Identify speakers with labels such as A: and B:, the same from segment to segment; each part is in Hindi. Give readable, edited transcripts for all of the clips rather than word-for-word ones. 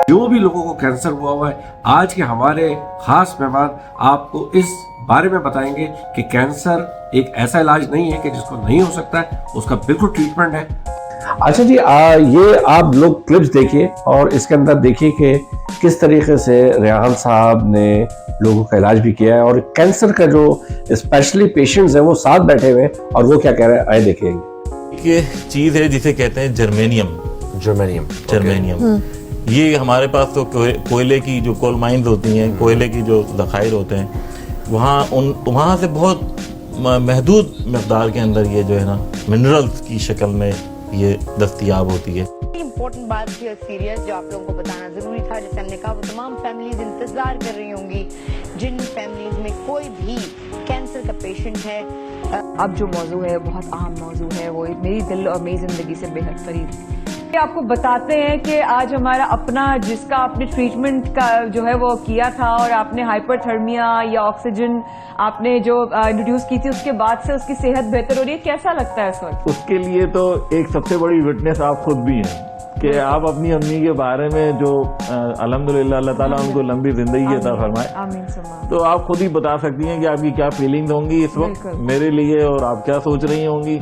A: जो भी लोगों को कैंसर हुआ है, आज के हमारे खास मेहमान आपको इस बारे में बताएंगे कि कैंसर एक ऐसा इलाज नहीं है कि जिसको नहीं हो सकता है, उसका बिल्कुल ट्रीटमेंट है। अच्छा जी, ये आप लोग क्लिप्स देखिए और इसके अंदर देखिए कि किस तरीके से रेहान साहब ने लोगों का इलाज भी किया है और कैंसर का जो स्पेशली पेशेंट्स हैं वो साथ बैठे हुए हैं और वो क्या कह रहे हैं, आए देखिए।
B: ये चीज है जिसे कहते हैं जर्मेनियम। ये हमारे पास तो कोयले की जो कोल माइंस होती हैं, कोयले की जो ज़खायर होते हैं, वहाँ से बहुत महदूद मकदार के अंदर ये जो है ना मिनरल्स की शक्ल में ये दस्तयाब होती है।
C: इम्पोर्टेंट बात थी सीरियस जो आप लोगों को बताना जरूरी था, जैसे हमने कहा वो तमाम फैमिलीज इंतजार कर रही होंगी जिन फैमिलीज में कोई भी कैंसर का पेशेंट है।
D: अब जो मौजू है बहुत अहम मौजू है, वो मेरी दिल और मेरी जिंदगी से बेहद करीब। आपको बताते हैं कि आज हमारा अपना जिसका आपने ट्रीटमेंट का जो है वो किया था और आपने हाइपरथर्मिया या ऑक्सीजन आपने जो इंट्रोड्यूस की थी उसके बाद से उसकी सेहत बेहतर हो रही है, कैसा लगता है इस वक्त?
B: उसके लिए तो एक सबसे बड़ी विटनेस आप खुद भी हैं कि आप अपनी अम्मी के बारे में जो अल्हम्दुलिल्लाह अल्लाह ताला उनको लंबी जिंदगी अता फरमाए, तो आप खुद ही बता सकती हैं कि आपकी क्या फीलिंग्स होंगी इस वक्त मेरे लिए और आप क्या सोच रही होंगी।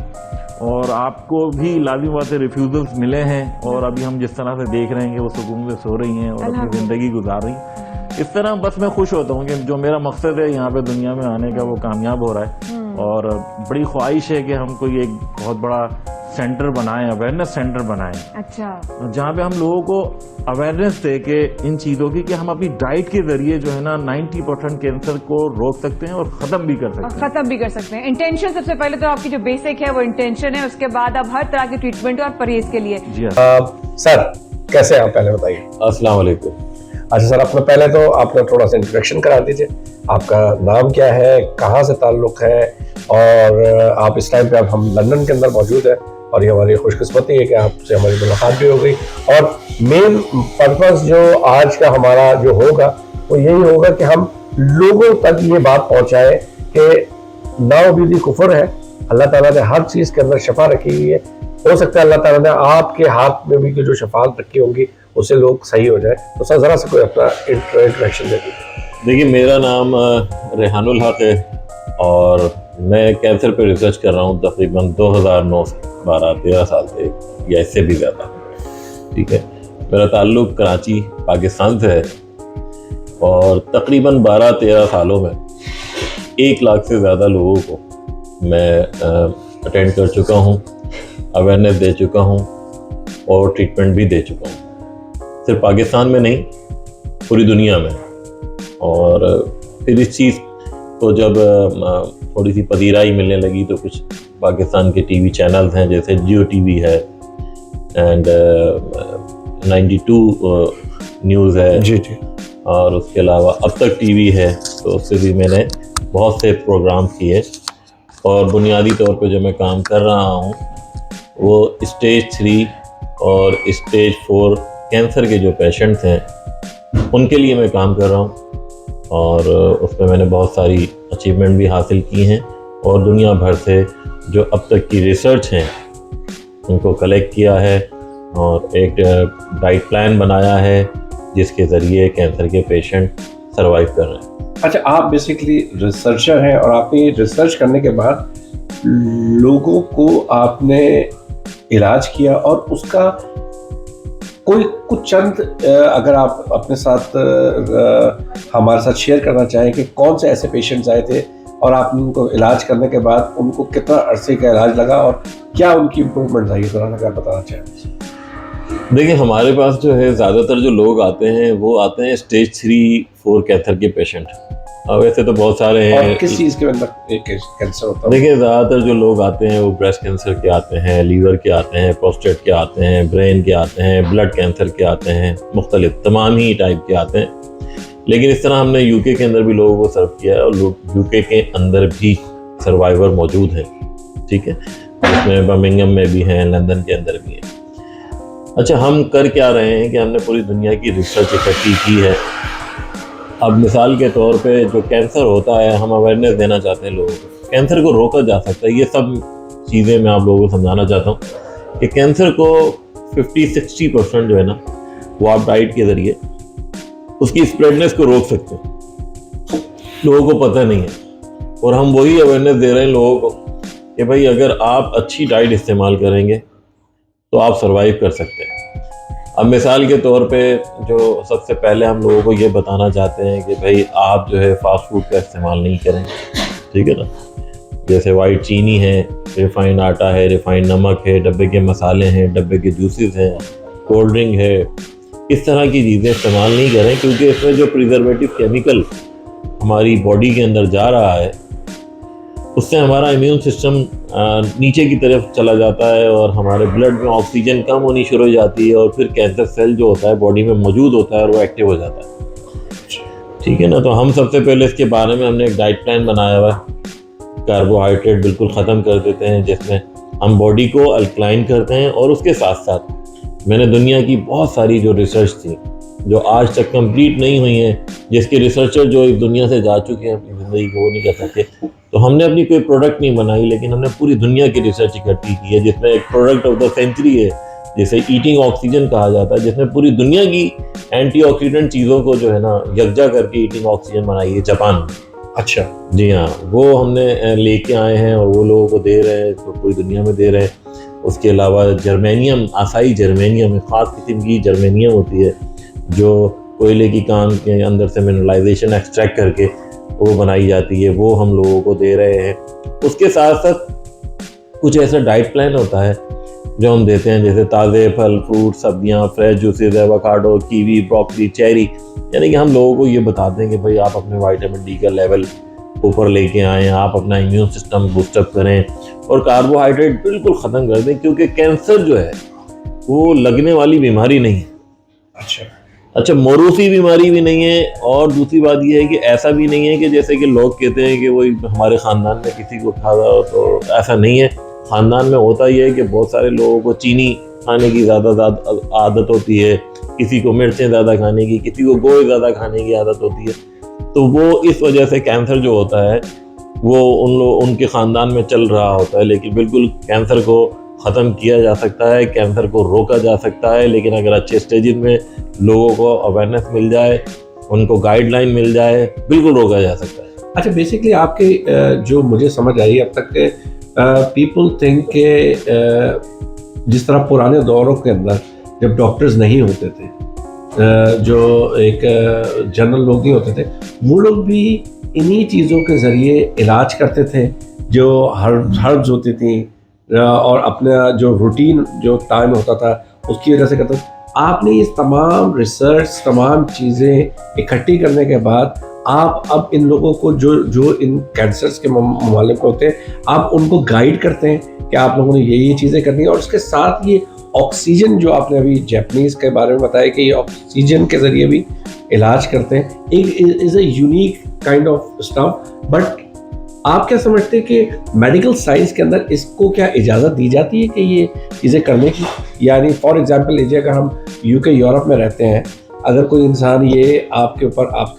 B: और आपको भी लाजिम बात है रिफ्यूजल्स मिले हैं और अभी हम जिस तरह से देख रहे हैं कि वो सुकून से सो रही हैं और अपनी ज़िंदगी गुजार रही हैं, इस तरह बस मैं खुश होता हूँ कि जो मेरा मकसद है यहाँ पे दुनिया में आने का वो कामयाब हो रहा है। और बड़ी ख्वाहिश है कि हम कोई एक बहुत बड़ा सेंटर बनाएं, अवेयरनेस सेंटर बनाएं। अच्छा, जहाँ पे हम लोगों को अवेयरनेस दे के इन चीज़ों की कि हम अपनी डाइट के जरिए जो है ना 90% कैंसर को रोक सकते हैं और ख़त्म भी कर सकते हैं। इंटेंशन सबसे पहले तो आपकी जो बेसिक है वो इंटेंशन है, उसके बाद आप हर तरह के ट्रीटमेंट और परहेज के लिए।
A: जी सर, कैसे आप पहले बताइए।
B: अस्सलाम वालेकुम।
A: अच्छा सर, अपने पहले तो आपने थोड़ा सा इंट्रोडक्शन करा दीजिए, आपका नाम क्या है, कहाँ से ताल्लुक़ है और आप इस टाइम पे आप हम लंदन के अंदर मौजूद है और ये हमारी खुशकिस्मती है कि आपसे हमारी मुलाकात भी हो गई। और मेन पर्पस जो आज का हमारा जो होगा वो यही होगा कि हम लोगों तक ये बात पहुंचाएं कि नाउज़ुबिल्लाह कुफ्र है, अल्लाह ताला ने हर चीज़ के अंदर शफा रखी हुई है। हो सकता है अल्लाह ताला ने आपके हाथ में भी जो शफात रखी होंगी उससे लोग सही हो जाए। तो सर ज़रा से कोई अपना इंट्रोडक्शन दे दीजिए।
E: देखिए, मेरा नाम रेहानुल हक है और मैं कैंसर पे रिसर्च कर रहा हूँ तकरीबन 2009 से 12-13 साल से या इससे भी ज़्यादा। ठीक है, मेरा ताल्लुक़ कराची पाकिस्तान से है और तकरीबन 12-13 सालों में 1 लाख से ज़्यादा लोगों को मैं अटेंड कर चुका हूँ, अवेयरनेस दे चुका हूँ और ट्रीटमेंट भी दे चुका हूँ, सिर्फ पाकिस्तान में नहीं पूरी दुनिया में। और फिर इस चीज़ को जब थोड़ी सी पजीराई मिलने लगी तो कुछ पाकिस्तान के टीवी चैनल्स हैं जैसे जियो टीवी है एंड 92 न्यूज़ है
A: जी जी,
E: और उसके अलावा अब तक टीवी है, तो उससे भी मैंने बहुत से प्रोग्राम किए। और बुनियादी तौर पे जो मैं काम कर रहा हूँ वो स्टेज 3 और स्टेज 4 कैंसर के जो पेशेंट्स हैं उनके लिए मैं काम कर रहा हूँ और उसमें मैंने बहुत सारी अचीवमेंट भी हासिल की हैं और दुनिया भर से जो अब तक की रिसर्च हैं उनको कलेक्ट किया है और एक डाइट प्लान बनाया है जिसके ज़रिए कैंसर के पेशेंट सरवाइव कर रहे हैं।
A: अच्छा, आप बेसिकली रिसर्चर हैं और आपने रिसर्च करने के बाद लोगों को आपने इलाज किया और उसका कोई कुछ चंद अगर आप अपने साथ हमारे साथ शेयर करना चाहें कि कौन से ऐसे पेशेंट्स आए थे और आपने उनको इलाज करने के बाद उनको कितना अरसे का इलाज लगा और क्या उनकी इम्प्रूवमेंट आई, तो अगर बताना चाहें।
E: देखिए, हमारे पास जो है ज़्यादातर जो लोग आते हैं वो आते हैं स्टेज 3-4 कैंसर के पेशेंट। और वैसे तो बहुत सारे हैं।
A: और किस चीज़ के अंदर कैंसर होता है?
E: देखिए, ज़्यादातर जो लोग आते हैं वो ब्रेस्ट कैंसर के आते हैं, लीवर के आते हैं, प्रोस्टेट के आते हैं, ब्रेन के आते हैं, ब्लड कैंसर के आते हैं, मुख्तलिफ तमाम ही टाइप के आते हैं। लेकिन इस तरह हमने यूके के अंदर भी लोगों को सर्व किया है और लोग यूके के अंदर भी सर्वाइवर मौजूद हैं। ठीक है, इसमें बर्मिंघम में भी हैं, लंदन के अंदर भी हैं। अच्छा, हम कर क्या रहे हैं कि हमने पूरी दुनिया की रिसर्च इकट्ठी की है। अब मिसाल के तौर पे जो कैंसर होता है, हम अवेयरनेस देना चाहते हैं लोगों को, कैंसर को रोका जा सकता है। ये सब चीज़ें मैं आप लोगों को समझाना चाहता हूँ कि कैंसर को 50-60% जो है ना वो आप डाइट के जरिए उसकी स्प्रेडनेस को रोक सकते हैं। लोगों को पता नहीं है और हम वही अवेयरनेस दे रहे हैं लोगों को कि भाई अगर आप अच्छी डाइट इस्तेमाल करेंगे तो आप सरवाइव कर सकते हैं। अब मिसाल के तौर पे जो सबसे पहले हम लोगों को ये बताना चाहते हैं कि भाई आप जो है फास्ट फूड का इस्तेमाल नहीं करें, ठीक है ना। जैसे वाइट चीनी है, रिफाइंड आटा है, रिफाइंड नमक है, डब्बे के मसाले हैं, डब्बे के जूसेस हैं, कोल्ड ड्रिंक है, इस तरह की चीज़ें इस्तेमाल नहीं करें क्योंकि इसमें जो प्रिजर्वेटिव केमिकल हमारी बॉडी के अंदर जा रहा है उससे हमारा इम्यून सिस्टम नीचे की तरफ चला जाता है और हमारे ब्लड में ऑक्सीजन कम होनी शुरू हो जाती है और फिर कैंसर सेल जो होता है बॉडी में मौजूद होता है और वो एक्टिव हो जाता है, ठीक है ना। तो हम सबसे पहले इसके बारे में हमने एक डाइट प्लान बनाया हुआ है। कार्बोहाइड्रेट बिल्कुल ख़त्म कर देते हैं, जिसमें हम बॉडी को अल्कलाइन करते हैं और उसके साथ साथ मैंने दुनिया की बहुत सारी जो रिसर्च थी जो आज तक कंप्लीट नहीं हुई हैं, जिसके रिसर्चर जो इस दुनिया से जा चुके हैं अपनी ज़िंदगी को वो नहीं कर सकते, तो हमने अपनी कोई प्रोडक्ट नहीं बनाई लेकिन हमने पूरी दुनिया की रिसर्च इकट्ठी की है, जिसमें एक प्रोडक्ट ऑफ द सेंचुरी है जिसे ईटिंग ऑक्सीजन कहा जाता है, जिसमें पूरी दुनिया की एंटीऑक्सीडेंट चीज़ों को जो है ना यकजा करके ईटिंग ऑक्सीजन बनाई है जापान में।
A: अच्छा,
E: जी हाँ, वो हमने लेके आए हैं और वो लोगों को दे रहे हैं, तो पूरी दुनिया में दे रहे हैं। उसके अलावा जर्मेनियम, आसाई जर्मेनियम, ख़ास किस्म की जर्मेनियम होती है जो कोयले की कान के अंदर से मिनरलाइजेशन एक्सट्रैक्ट करके वो बनाई जाती है, वो हम लोगों को दे रहे हैं। उसके साथ साथ कुछ ऐसा डाइट प्लान होता है जो हम देते हैं, जैसे ताज़े फल, फ्रूट, सब्जियां, fresh juices, avocado, kiwi, broccoli, cherry, यानी कि हम लोगों को ये बताते हैं कि भाई आप अपने विटामिन डी का लेवल ऊपर लेके आएँ, आप अपना इम्यून सिस्टम बूस्टअप करें और कार्बोहाइड्रेट बिल्कुल ख़त्म कर दें क्योंकि कैंसर जो है वो लगने वाली बीमारी नहीं है। अच्छा, मौरूसी बीमारी भी नहीं है और दूसरी बात यह है कि ऐसा भी नहीं है कि जैसे कि लोग कहते हैं कि वही हमारे ख़ानदान में किसी को खा रहा हो, तो ऐसा नहीं है। ख़ानदान में होता ही है कि बहुत सारे लोगों को चीनी खाने की ज़्यादा आदत होती है, किसी को मिर्चें ज़्यादा खाने की, किसी को गोश्त ज़्यादा खाने की आदत होती है, तो वो इस वजह से कैंसर जो होता है वो उनके ख़ानदान में चल रहा होता है। लेकिन बिल्कुल कैंसर को ख़त्म किया जा सकता है, कैंसर को रोका जा सकता है, लेकिन अगर अच्छे स्टेज में लोगों को अवेयरनेस मिल जाए, उनको गाइडलाइन मिल जाए, बिल्कुल रोका जा सकता है।
A: अच्छा, बेसिकली आपके जो मुझे समझ आई अब तक के पीपल थिंक के जिस तरह पुराने दौरों के अंदर जब डॉक्टर्स नहीं होते थे, जो एक जनरल लोग नहीं होते थे, वो लोग भी इन्हीं चीज़ों के ज़रिए इलाज करते थे, जो हर्ब्स होती थी और अपना जो रूटीन जो टाइम होता था उसकी वजह से करते थे। आपने इस तमाम रिसर्च, तमाम चीज़ें इकट्ठी करने के बाद आप अब इन लोगों को जो इन कैंसर्स के मालिक होते हैं, आप उनको गाइड करते हैं कि आप लोगों ने ये चीज़ें करनी है। और उसके साथ ये ऑक्सीजन जो आपने अभी जापानीज़ के बारे में बताया कि ये ऑक्सीजन के ज़रिए भी इलाज करते हैं, एक is a unique kind of stuff. But आप क्या समझते हैं कि मेडिकल साइंस के अंदर इसको क्या इजाज़त दी जाती है कि ये चीज़ें करने की? यानी फॉर एग्जांपल लीजिए, अगर हम यूके यूरोप में रहते हैं, अगर कोई इंसान ये आपके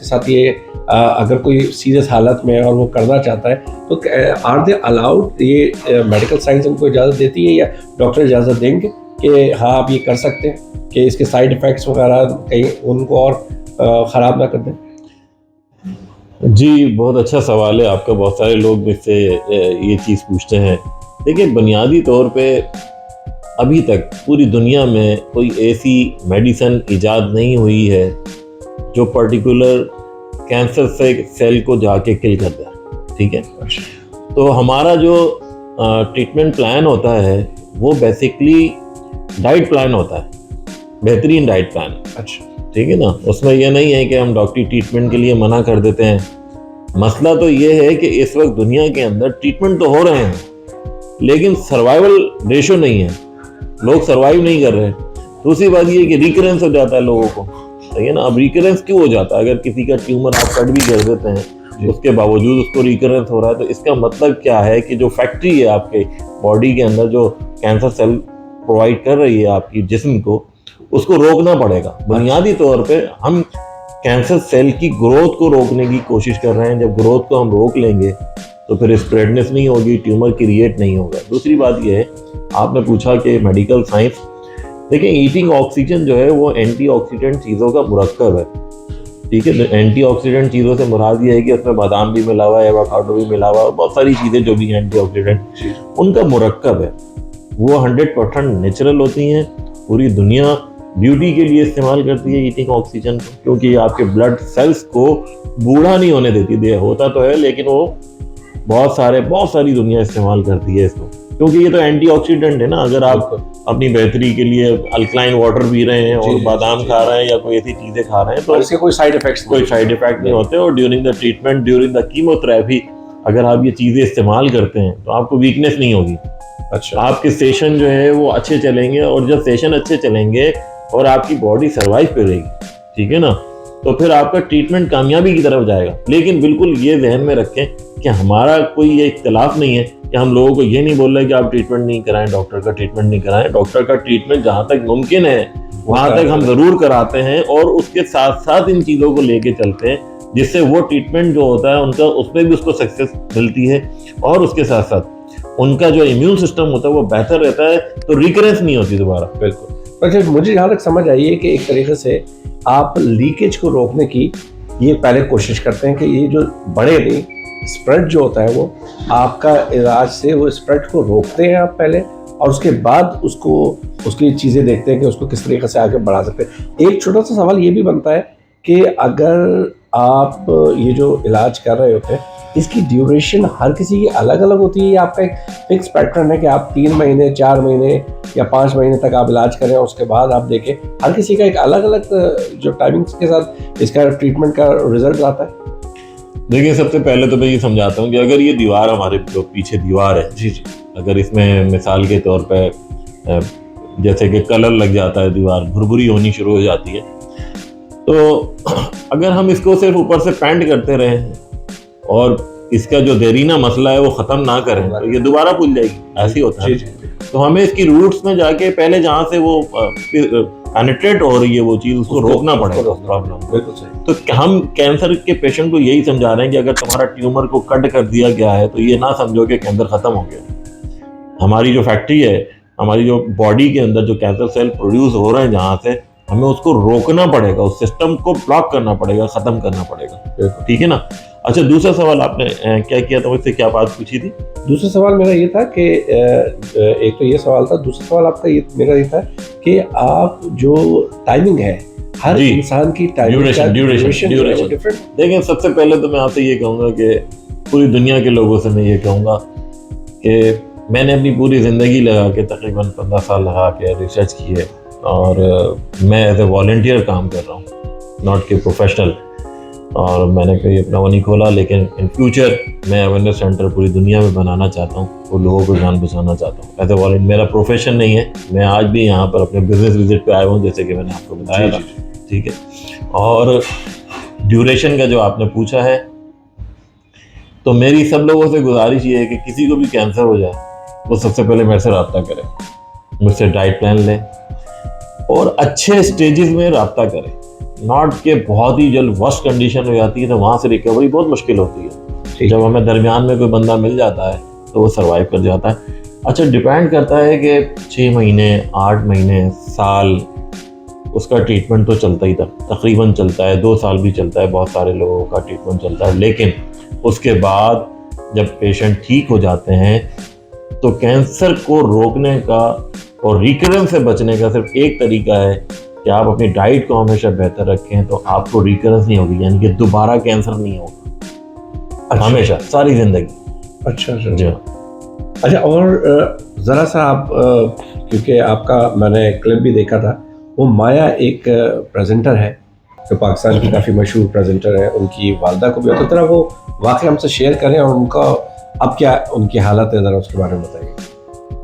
A: साथ ये अगर कोई सीरियस हालत में है और वो करना चाहता है, तो आर दे अलाउड, ये मेडिकल साइंस उनको इजाज़त देती है या डॉक्टर इजाज़त देंगे कि हाँ आप ये कर सकते हैं कि इसके साइड इफ़ेक्ट्स वगैरह कहीं उनको और ख़राब ना कर दें?
E: जी, बहुत अच्छा सवाल है आपका। बहुत सारे लोग मुझसे ये चीज़ पूछते हैं। देखिए, बुनियादी तौर पे अभी तक पूरी दुनिया में कोई ऐसी मेडिसिन इजाद नहीं हुई है जो पर्टिकुलर कैंसर सेल को जाके किल कर दे, ठीक है। तो हमारा जो ट्रीटमेंट प्लान होता है वो बेसिकली डाइट प्लान होता है, बेहतरीन डाइट प्लान।
A: अच्छा,
E: ठीक है ना। उसमें यह नहीं है कि हम डॉक्टरी ट्रीटमेंट के लिए मना कर देते हैं। मसला तो ये है कि इस वक्त दुनिया के अंदर ट्रीटमेंट तो हो रहे हैं लेकिन सर्वाइवल रेशो नहीं है, लोग सर्वाइव नहीं कर रहे। दूसरी बात ये है कि रिकरेंस हो जाता है लोगों को, सही है ना। अब रिकरेंस क्यों हो जाता है? अगर किसी का ट्यूमर आप कट भी कर देते हैं उसके बावजूद उसको रिकरेंस हो रहा है, तो इसका मतलब क्या है कि जो फैक्ट्री है आपके बॉडी के अंदर जो कैंसर सेल प्रोवाइड कर रही है आपकी जिस्म को, उसको रोकना पड़ेगा। बुनियादी तौर पे हम कैंसर सेल की ग्रोथ को रोकने की कोशिश कर रहे हैं। जब ग्रोथ को हम रोक लेंगे तो फिर स्प्रेडनेस नहीं होगी, ट्यूमर क्रिएट नहीं होगा। दूसरी बात यह है, आपने पूछा कि मेडिकल साइंस देखिए ईटिंग ऑक्सीजन जो है वो एंटीऑक्सीडेंट चीज़ों का मुरक्कब है, ठीक है। तो एंटीऑक्सीडेंट चीज़ों से मुराद ये है कि उसमें बादाम भी मिला हुआ है, एवोकाडो भी मिला हुआ है, बहुत सारी चीज़ें जो भी एंटीऑक्सीडेंट उनका मुरक्कब है, वो 100% नेचुरल होती हैं। पूरी दुनिया ब्यूटी के लिए इस्तेमाल करती है ईटिंग ऑक्सीजन को, क्योंकि ये आपके ब्लड सेल्स को बूढ़ा नहीं होने देती। दे होता तो है लेकिन वो बहुत सारी दुनिया इस्तेमाल करती है इसको, क्योंकि ये तो एंटीऑक्सीडेंट है ना। अगर आप अपनी बेहतरी के लिए अल्कलाइन वाटर पी रहे हैं और बादाम खा रहे हैं या कोई ऐसी चीजें खा रहे हैं तो
A: इसके कोई साइड इफेक्ट
E: नहीं होते। और during the treatment, during the chemotherapy अगर आप ये चीजें इस्तेमाल करते हैं तो आपको वीकनेस नहीं होगी।
A: अच्छा,
E: आपके सेशन जो है वो अच्छे चलेंगे, और जब सेशन अच्छे चलेंगे और आपकी बॉडी सर्वाइव करेगी, ठीक है ना, तो फिर आपका ट्रीटमेंट कामयाबी की तरफ जाएगा। लेकिन बिल्कुल ये जहन में रखें कि हमारा कोई ये इख्तलाफ नहीं है कि हम लोगों को ये नहीं बोल रहे कि आप ट्रीटमेंट नहीं कराएं, डॉक्टर का ट्रीटमेंट नहीं कराएं। डॉक्टर का ट्रीटमेंट जहाँ तक मुमकिन है वहाँ तक हम ज़रूर कराते हैं, और उसके साथ साथ इन चीज़ों को लेके चलते हैं जिससे वो ट्रीटमेंट जो होता है उनका उसमें भी उसको सक्सेस मिलती है, और उसके साथ साथ उनका जो इम्यून सिस्टम होता है वो बेहतर रहता है, तो रिकरेंस नहीं होती दोबारा।
A: बिल्कुल। पर मुझे जहाँ तक समझ आई है कि एक तरीके से आप लीकेज को रोकने की ये पहले कोशिश करते हैं कि ये जो बढ़े नहीं, स्प्रेड जो होता है वो आपका इलाज से वो स्प्रेड को रोकते हैं आप पहले, और उसके बाद उसको उसकी चीज़ें देखते हैं कि उसको किस तरीके से आगे बढ़ा सकते हैं। एक छोटा सा सवाल ये भी बनता है कि अगर आप ये जो इलाज कर रहे होते हैं इसकी ड्यूरेशन हर किसी की अलग अलग होती है, या आपका एक फिक्स पैटर्न है कि आप 3 महीने, 4 महीने या 5 महीने तक आप इलाज करें, उसके बाद आप देखें? हर किसी का एक अलग अलग जो टाइमिंग्स के साथ इसका ट्रीटमेंट का रिजल्ट आता है।
E: देखिए सबसे पहले तो मैं ये समझाता हूँ कि अगर ये दीवार हमारे जो पीछे दीवार है,
A: जी,
E: अगर इसमें मिसाल के तौर पे जैसे कि कलर लग जाता है, दीवार भुरभुरी होनी शुरू हो जाती है, तो अगर हम इसको सिर्फ ऊपर से पेंट करते रहे और इसका जो देरीना मसला है वो ख़त्म ना करें तो ये दोबारा फूल जाएगी, ऐसे ही होता है। तो हमें इसकी रूट्स में जाके पहले जहाँ से वो पेनिट्रेट हो रही है वो चीज़ उसको रोकना पड़ेगा प्रॉब्लम।
A: बिल्कुल सही।
E: तो हम कैंसर के पेशेंट को यही समझा रहे हैं कि अगर तुम्हारा ट्यूमर को कट कर दिया गया है तो ये ना समझो कि कैंसर खत्म हो गया। हमारी जो फैक्ट्री है, हमारी जो बॉडी के अंदर जो कैंसर सेल प्रोड्यूस हो रहे हैं जहाँ से, हमें उसको रोकना पड़ेगा, उस सिस्टम को ब्लॉक करना पड़ेगा, खत्म करना पड़ेगा, ठीक है ना। अच्छा, दूसरा सवाल आपने क्या किया था, मुझसे क्या बात पूछी थी?
A: दूसरा सवाल मेरा ये था कि एक तो ये सवाल था, दूसरा सवाल आपका मेरा ये था कि आप जो टाइमिंग है हर इंसान की
E: ड्यूरेशन
A: डिफरेंट।
E: देखिए सबसे पहले तो मैं आपसे ये कहूँगा कि पूरी दुनिया के लोगों से मैं ये कहूँगा कि मैंने अपनी पूरी ज़िंदगी लगा के तकरीबन 15 साल लगा के रिसर्च की है, और मैं एज ए वॉलंटियर काम कर रहा हूँ, नॉट के प्रोफेशनल। और मैंने कहीं अपना वो नहीं खोला, लेकिन इन फ्यूचर मैं अवेयरनेस सेंटर पूरी दुनिया में बनाना चाहता हूँ, वो लोगों को जान बचाना चाहता हूँ एज ए वॉलंटियर। मेरा प्रोफेशन नहीं है, मैं आज भी यहाँ पर अपने बिजनेस विजिट पे आया हूँ, जैसे कि मैंने आपको बताया था, ठीक है। और ड्यूरेशन का जो आपने पूछा है, तो मेरी सब लोगों से गुजारिश ये है कि किसी को भी कैंसर हो जाए वो सबसे पहले मेरे से रब्ता करें, मुझसे डाइट प्लान लें और अच्छे स्टेजेस में रब्ता करें, नॉट के बहुत ही जल्द वर्स्ट कंडीशन हो जाती है तो वहाँ से रिकवरी बहुत मुश्किल होती है। जब हमें दरमियान में कोई बंदा मिल जाता है तो वो सर्वाइव कर जाता है। अच्छा, डिपेंड करता है कि 6 महीने, 8 महीने, साल, उसका ट्रीटमेंट तो चलता ही था, तकरीबन चलता है, 2 साल भी चलता है, बहुत सारे लोगों का ट्रीटमेंट चलता है। लेकिन उसके बाद जब पेशेंट ठीक हो जाते हैं तो कैंसर को रोकने का और रिकरेंस से बचने का सिर्फ एक तरीका है कि आप अपनी डाइट को हमेशा बेहतर रखें, तो आपको रिकरेंस नहीं होगी, यानी कि दोबारा कैंसर नहीं होगा हमेशा, सारी जिंदगी।
A: अच्छा जी हाँ। अच्छा, और ज़रा सा आप क्योंकि आपका मैंने क्लिप भी देखा था, वो माया एक प्रेजेंटर है जो पाकिस्तान की काफ़ी मशहूर प्रेजेंटर है, उनकी वालदा को भी होता तरह वो वाकई हमसे शेयर करें और उनका अब क्या उनकी हालत है, ज़रा उसके बारे में बताइए।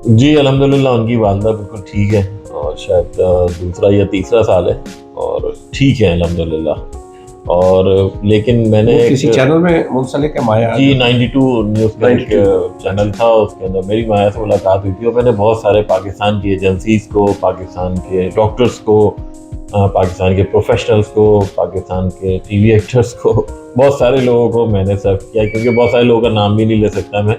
E: जी अल्हम्दुलिल्लाह उनकी वालदा बिल्कुल ठीक है और शायद दूसरा या तीसरा साल है और ठीक है अल्हम्दुलिल्लाह। और लेकिन मैंने
A: किसी चैनल में मुंसलिक है माया
E: जी 92 न्यूज़ का एक चैनल था, उसके अंदर मेरी माया से मुलाकात हुई थी और मैंने बहुत सारे पाकिस्तान की एजेंसीज़ को, पाकिस्तान के डॉक्टर्स को, पाकिस्तान के प्रोफेशनल्स को, पाकिस्तान के टीवी एक्टर्स को, बहुत सारे लोगों को मैंने सर्व किया, क्योंकि बहुत सारे लोगों का नाम भी नहीं ले सकता मैं।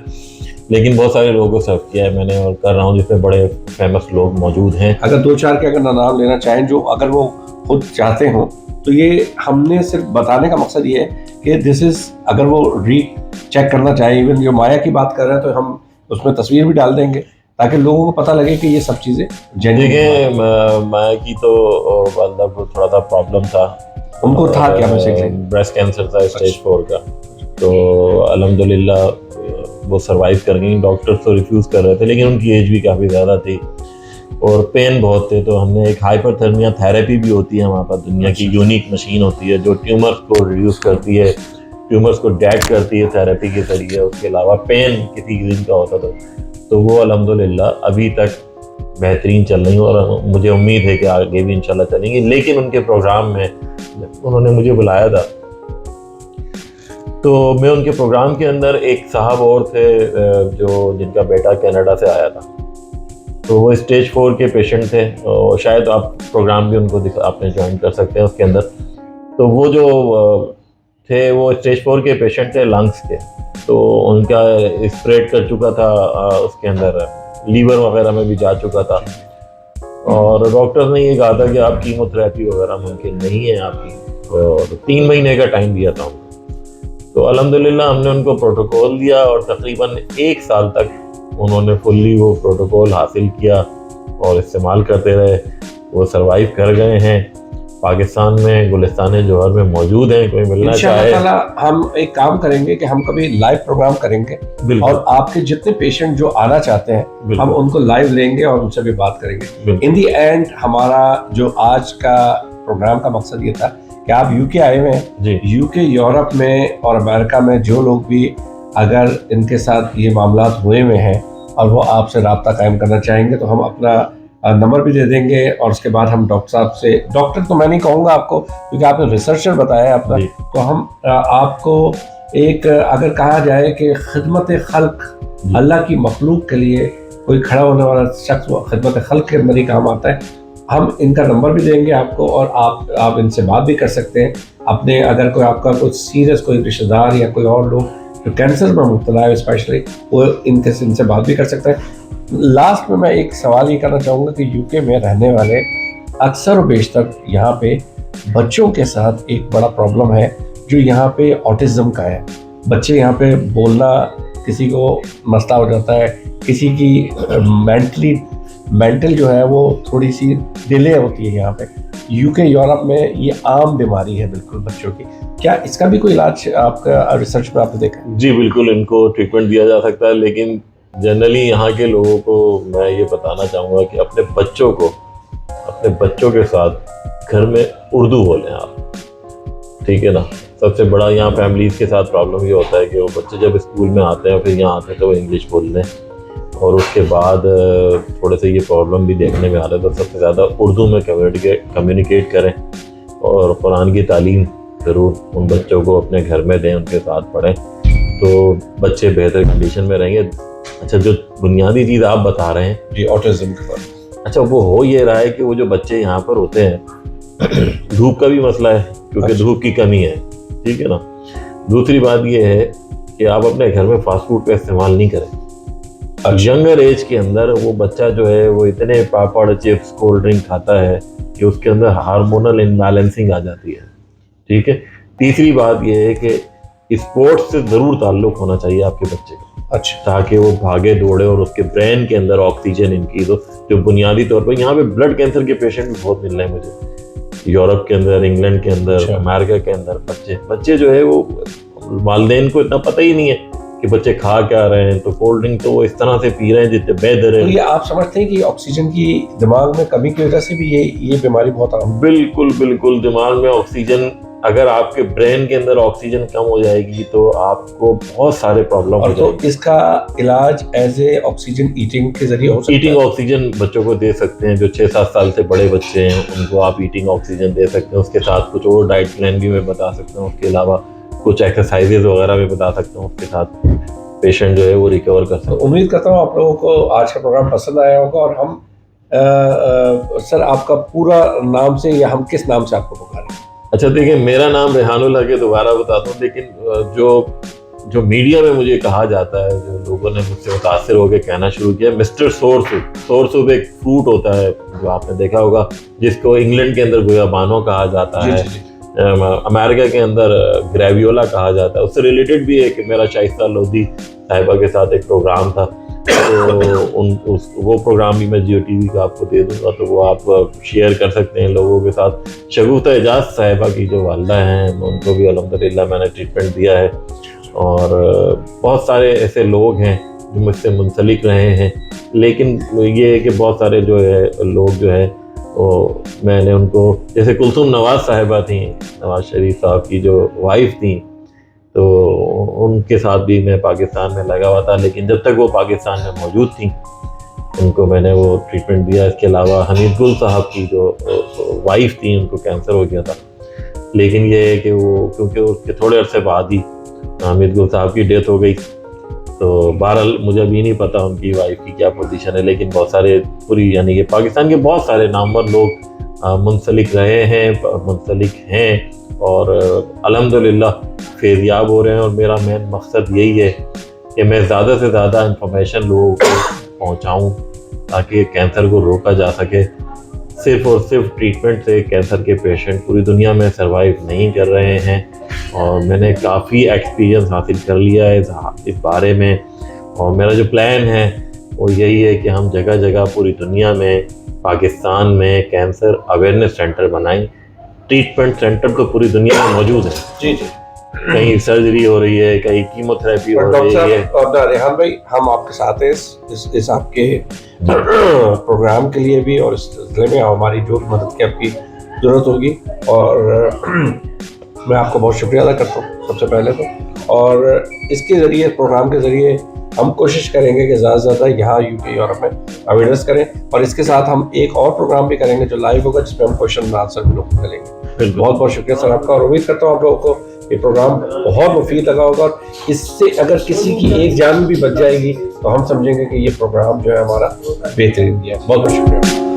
E: लेकिन बहुत सारे लोगों को सर्व किया है मैंने और कर रहा हूँ, जिसमें बड़े फेमस लोग मौजूद हैं।
A: अगर 2-4 के अगर नाम लेना चाहें जो अगर वो खुद चाहते हो, तो ये हमने सिर्फ बताने का मकसद ये है कि दिस इज, अगर वो चेक करना चाहे, इवन जो माया की बात कर रहे हैं तो हम उसमें तस्वीर भी डाल देंगे ताकि लोगों को पता लगे कि ये सब चीज़ें
E: देखिए माया की तो वालदा को थोड़ा सा प्रॉब्लम था,
A: उनको था क्या बेसिकली,
E: ब्रेस्ट कैंसर था स्टेज 4 का। तो अल्हम्दुलिल्लाह वो सरवाइव कर गई। डॉक्टर तो रिफ्यूज़ कर रहे थे लेकिन उनकी एज भी काफ़ी ज़्यादा थी और पेन बहुत थे। तो हमने एक हाइपरथर्मिया थेरेपी भी होती है हमारे पास, दुनिया की यूनिक मशीन होती है जो ट्यूमर्स को रिड्यूस करती है, ट्यूमर्स को डेड करती है थेरेपी के जरिए। उसके अलावा पेन किसी दिन का होता था, तो वो अल्हम्दुलिल्लाह अभी तक बेहतरीन चल रही और मुझे उम्मीद है कि आगे भी इंशाल्लाह चलेंगी। लेकिन उनके प्रोग्राम में उन्होंने मुझे बुलाया था, तो मैं उनके प्रोग्राम के अंदर एक साहब और थे जो जिनका बेटा कनाडा से आया था, तो वो स्टेज 4 के पेशेंट थे और शायद आप प्रोग्राम भी उनको आपने ज्वाइन कर सकते हैं उसके अंदर। तो वो जो थे वो स्टेज 4 के पेशेंट थे लंग्स के, तो उनका स्प्रेड कर चुका था उसके अंदर, लीवर वगैरह में भी जा चुका था और डॉक्टर ने ये कहा था कि आप कीमोथेरेपी वगैरह मुमकिन नहीं है आपकी, और 3 महीने का टाइम दिया था उनको। तो अल्हम्दुलिल्लाह हमने उनको प्रोटोकॉल दिया और तकरीबन 1 साल तक उन्होंने फुल्ली वो प्रोटोकॉल हासिल किया और इस्तेमाल करते रहे। वो सरवाइव कर गए हैं, पाकिस्तान में गुलिस्तान जौहर में मौजूद हैं, कोई मिलना चाहे।
A: इंशाअल्लाह हम एक काम करेंगे कि हम कभी लाइव प्रोग्राम करेंगे और आपके जितने पेशेंट जो आना चाहते हैं हम उनको लाइव लेंगे और उनसे भी बात करेंगे। इन दी एंड हमारा जो आज का प्रोग्राम का मकसद ये था कि आप यूके आए हुए हैं, यूके यूरोप में और अमेरिका में जो लोग भी अगर इनके साथ ये मामला हुए हुए हैं और वो आपसे रब्ता कायम करना चाहेंगे तो हम अपना नंबर भी दे देंगे और उसके बाद हम डॉक्टर साहब से, डॉक्टर तो मैं नहीं कहूँगा आपको क्योंकि आपने रिसर्चर बताया अपना, तो हम आपको एक अगर कहा जाए कि खिदमत खल्क, अल्लाह की मखलूक के लिए कोई खड़ा होने वाला शख्स वो खिदमत खल्क के अंदर ही काम आता है। हम इनका नंबर भी देंगे आपको और आप इनसे बात भी कर सकते हैं अपने, अगर कोई आपका कुछ सीरियस कोई रिश्तेदार या कोई और लोग जो कैंसर में मुब्तला है स्पेशली, वो इनसे बात भी कर सकते हैं। लास्ट में मैं एक सवाल ये करना चाहूँगा कि यूके में रहने वाले अक्सर और बेशतर यहाँ पे बच्चों के साथ एक बड़ा प्रॉब्लम है जो यहाँ पे ऑटिज़म का है। बच्चे यहाँ पे बोलना, किसी को मसला हो जाता है, किसी की मेंटल जो है वो थोड़ी सी डिले होती है। यहाँ पे यूके यूरोप में ये आम बीमारी है बिल्कुल बच्चों की। क्या इसका भी कोई इलाज आपका रिसर्च में आपने देखा?
E: जी बिल्कुल, इनको ट्रीटमेंट दिया जा सकता है, लेकिन जनरली यहाँ के लोगों को मैं ये बताना चाहूँगा कि अपने बच्चों के साथ घर में उर्दू बोलें आप, ठीक है ना। सबसे बड़ा यहाँ फैमिलीज़ के साथ प्रॉब्लम ये होता है कि वो बच्चे जब स्कूल में आते हैं फिर यहाँ आते हैं तो वो इंग्लिश बोल लें और उसके बाद थोड़े से ये प्रॉब्लम भी देखने में आ रहा है। तो सबसे ज़्यादा उर्दू में कम्युनिकेट करें और कुरान की तालीम ज़रूर उन बच्चों को अपने घर में दें, उनके साथ पढ़ें तो बच्चे बेहतर कंडीशन में रहेंगे। अच्छा, जो बुनियादी चीज़ आप बता रहे हैं
A: जी ऑटिज़म के बारे में, अच्छा
E: वो हो ये रहा है कि वो जो बच्चे यहाँ पर होते हैं धूप का भी मसला है क्योंकि धूप की कमी है, ठीक है ना। दूसरी बात ये है कि आप अपने घर में फास्ट फूड का इस्तेमाल नहीं करें। यंगर एज के अंदर वो बच्चा जो है वो इतने पापड़ चिप्स कोल्ड ड्रिंक खाता है कि उसके अंदर हार्मोनल इम्बैलेंसिंग आ जाती है, ठीक है। तीसरी बात ये है कि स्पोर्ट्स से ज़रूर ताल्लुक़ होना चाहिए आपके बच्चे का, अच्छा, ताकि वो भागे दौड़े और उसके ब्रेन के अंदर ऑक्सीजन इनकी जो बुनियादी तौर पर यहाँ पे ब्लड कैंसर के पेशेंट भी बहुत मिल रहे हैं मुझे, यूरोप के अंदर, इंग्लैंड के अंदर, अमेरिका के अंदर। बच्चे जो है वो वालिदैन को इतना पता ही नहीं है कि बच्चे खा क्या रहे हैं, तो कोल्ड ड्रिंक तो वो इस तरह से पी रहे हैं जितने बेहतर है।
A: तो ये आप समझते हैं कि ऑक्सीजन की दिमाग में कमी की वजह से भी ये बीमारी बहुत आम?
E: बिल्कुल, दिमाग में ऑक्सीजन, अगर आपके ब्रेन के अंदर ऑक्सीजन कम हो जाएगी तो आपको बहुत सारे प्रॉब्लम हो जाएंगे।
A: तो इसका इलाज एज ए ऑक्सीजन ईटिंग के जरिए हो सकता है?
E: ईटिंग ऑक्सीजन बच्चों को दे सकते हैं, जो 6-7 साल से बड़े बच्चे हैं उनको आप ईटिंग ऑक्सीजन दे सकते हैं। उसके साथ कुछ और डाइट प्लान भी मैं बता सकता हूँ, उसके अलावा कुछ एक्सरसाइजेज वगैरह भी बता सकता हूँ, उसके साथ पेशेंट जो है वो रिकवर कर सकते हैं।
A: उम्मीद करता हूँ आप लोगों को आज का प्रोग्राम पसंद आया होगा। और हम सर आपका पूरा नाम से या हम किस नाम से आपको पुकारें?
E: अच्छा देखिए, मेरा नाम रेहानुल हक है, दोबारा बताता हूँ, लेकिन जो जो मीडिया में मुझे कहा जाता है, जो लोगों ने मुझसे मुतासिर होकर कहना शुरू किया, मिस्टर सोरसूप। सोरसूप एक फ्रूट होता है जो आपने देखा होगा, जिसको इंग्लैंड के अंदर गुयाबानो कहा जाता है, अमेरिका के अंदर ग्रेवियोला कहा जाता है। उससे रिलेटेड भी एक मेरा शाइस्ता लोधी साहिबा के साथ एक प्रोग्राम था, तो वो प्रोग्राम भी मैं जियो टीवी का आपको दे दूंगा, तो वो आप शेयर कर सकते हैं लोगों के साथ। शगुफ्ता एजाज साहिबा की जो वालदा हैं, उनको भी अल्हम्दुलिल्लाह मैंने ट्रीटमेंट दिया है, और बहुत सारे ऐसे लोग हैं जो मुझसे मुंसलिक रहे हैं। लेकिन ये है कि बहुत सारे जो है लोग जो है वो मैंने उनको, जैसे कुलसुम नवाज साहिबा थी, नवाज शरीफ साहब की जो वाइफ थी, तो उनके साथ भी मैं पाकिस्तान में लगा हुआ था, लेकिन जब तक वो पाकिस्तान में मौजूद थी उनको मैंने वो ट्रीटमेंट दिया। इसके अलावा हमीद गुल साहब की जो वाइफ थी, उनको कैंसर हो गया था, लेकिन ये है कि वो, क्योंकि उसके थोड़े अरसे बाद ही हमीद गुल साहब की डेथ हो गई, तो बहरहाल मुझे अभी नहीं पता उनकी वाइफ की क्या पोजीशन है, लेकिन बहुत सारे पूरी यानी कि पाकिस्तान के बहुत सारे नामवर लोग मुंसलिक रहे हैं, मुंसलिक हैं, और अल्हम्दुलिल्लाह फेज़याब हो रहे हैं। और मेरा मेन मकसद यही है कि मैं ज़्यादा से ज़्यादा इंफॉर्मेशन लोगों को पहुँचाऊँ ताकि कैंसर को रोका जा सके। सिर्फ़ और सिर्फ ट्रीटमेंट से कैंसर के पेशेंट पूरी दुनिया में सर्वाइव नहीं कर रहे हैं, और मैंने काफ़ी एक्सपीरियंस हासिल कर लिया है इस बारे में। और मेरा जो प्लान है वो यही है कि हम जगह जगह पूरी दुनिया में, पाकिस्तान में कैंसर अवेयरनेस सेंटर बनाएं। ट्रीटमेंट सेंटर तो पूरी दुनिया में मौजूद है,
A: जी जी,
E: कहीं सर्जरी हो रही है, कहीं कीमोथेरेपी हो रही है।
A: और रेहान भाई, हम आपके साथ हैं इस आपके प्रोग्राम के लिए भी, और इस सिलसिले में हमारी जो भी मदद की आपकी ज़रूरत होगी, और मैं आपको बहुत शुक्रिया अदा करता हूँ सबसे पहले तो। और इसके ज़रिए, प्रोग्राम के ज़रिए हम कोशिश करेंगे कि ज़्यादा से ज़्यादा यहाँ यूके यूरोप में अवेयरनेस करें, और इसके साथ हम एक और प्रोग्राम भी करेंगे जो लाइव होगा, जिसमें हम क्वेश्चन आंसर भी लोग करेंगे। बहुत बहुत शुक्रिया सर आपका, और उम्मीद करता हूँ आप लोगों को ये प्रोग्राम बहुत मुफीद लगा होगा, और इससे अगर किसी की एक जान भी बच जाएगी तो हम समझेंगे कि ये प्रोग्राम जो है हमारा बेहतरीन दिया। बहुत बहुत शुक्रिया।